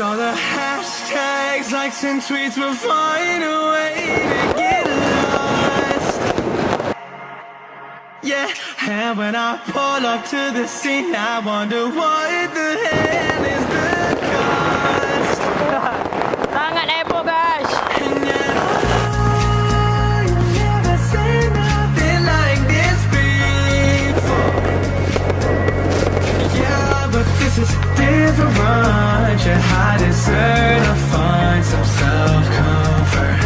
All the hashtags, likes and tweets will find a way to get lost. Yeah, and when I pull up to the scene, I wonder what the hell is the cost. Sangat heboh guys. And yet I've never seen nothing like this before. Yeah, but this is different. Yeah, I deserve to find some self-comfort.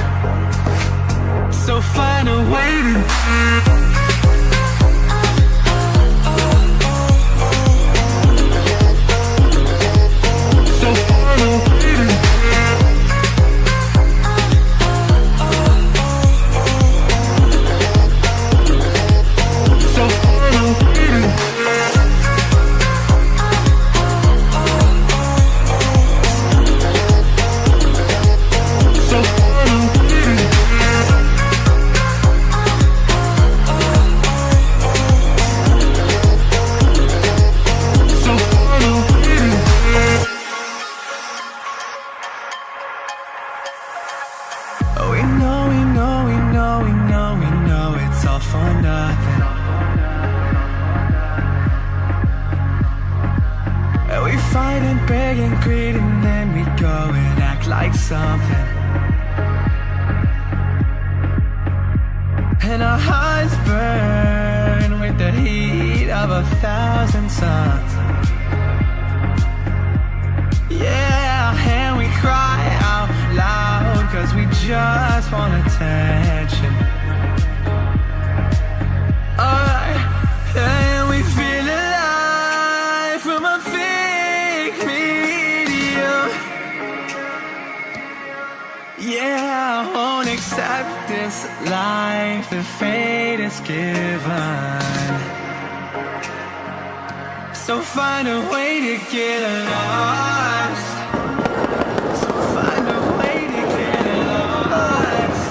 So find a way to something, and our hearts burn with the heat of 1,000 suns. Yeah, and we cry out loud 'cause we just want attention. And we feel alive from a fake medium. Yeah, I won't accept this life that fate is given. So find a way to get lost. So find a way to get lost.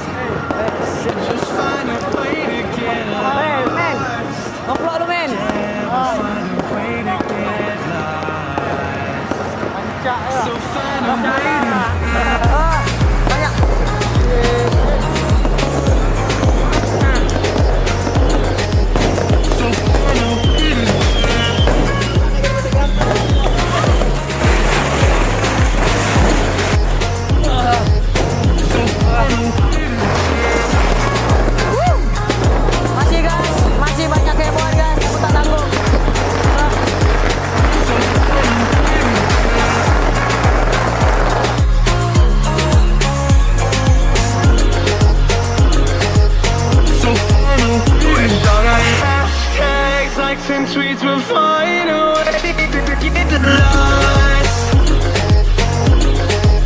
Just find a way to get lost. Ngevlog lu men. Yeah, find a way to get lost. So find a way to Masih guys, masih banyak hebohan guys, aku tak sanggup. likes and tweets will find a way to get lost.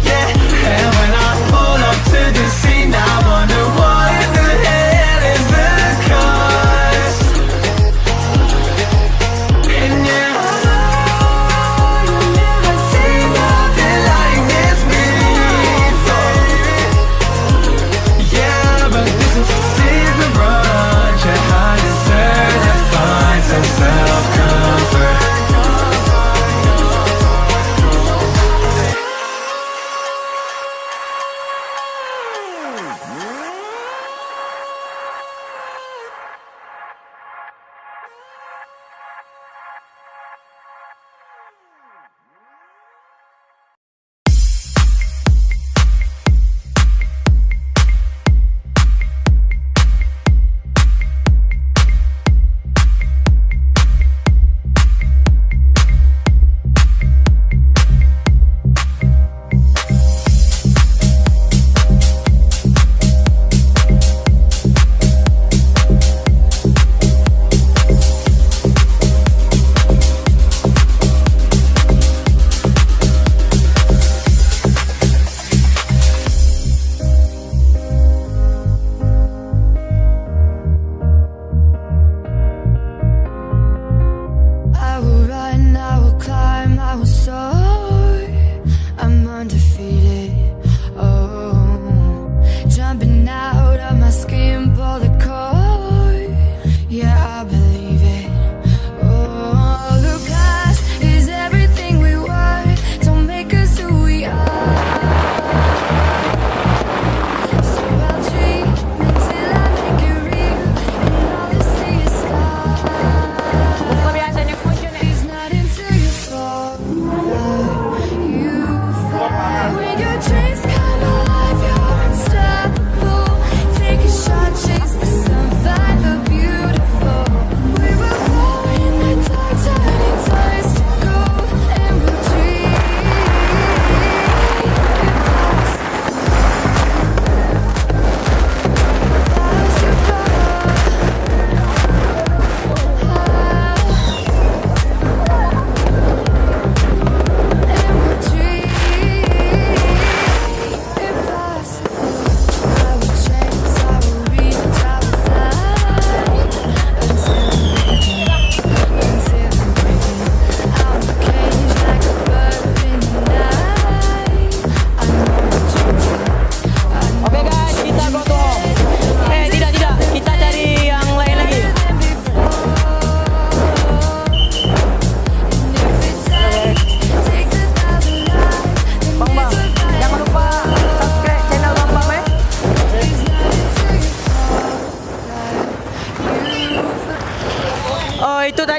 Yeah, and when I pull up to the scene, I wonder what the hell is the cost. And yeah, you'll never see nothing like this before. Yeah, but this is different. Yeah, I deserve to find some self-comfort.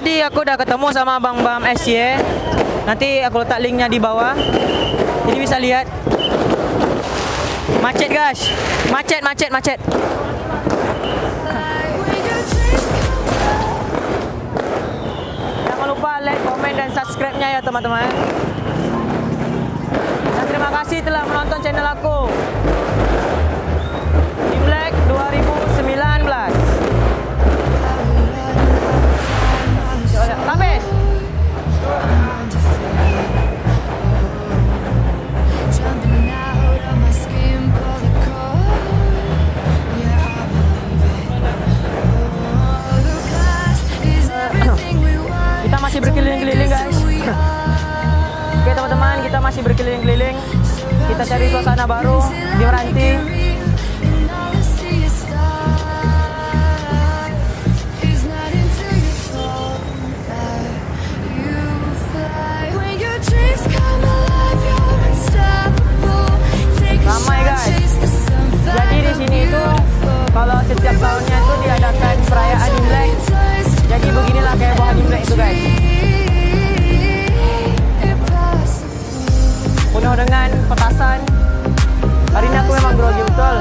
tadi aku udah ketemu sama abang-abang SY. Nanti aku letak linknya di bawah. Jadi bisa lihat. Macet guys. Macet. Jangan lupa like, komen, dan subscribe-nya ya teman-teman. Dan terima kasih telah menonton channel aku. IMLEK 2019. Habis. Kita masih berkeliling-keliling guys. Oke teman-teman, kita masih berkeliling-keliling. Kita cari suasana baru di Meranti. Ramai guys. Jadi di sini itu kalau setiap tahunnya itu diadakan perayaan IMLEK. Jadi beginilah kayak buah IMLEK itu guys. Penuh dengan petasan. Hari ini aku memang grogi betul.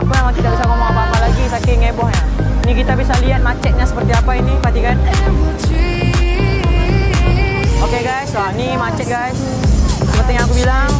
Aku memang tidak bisa ngomong apa-apa lagi saking hebohnya. Ini kita bisa lihat macetnya seperti apa ini, perhatikan. Oke guys, wah ini macet guys. Seperti yang aku bilang,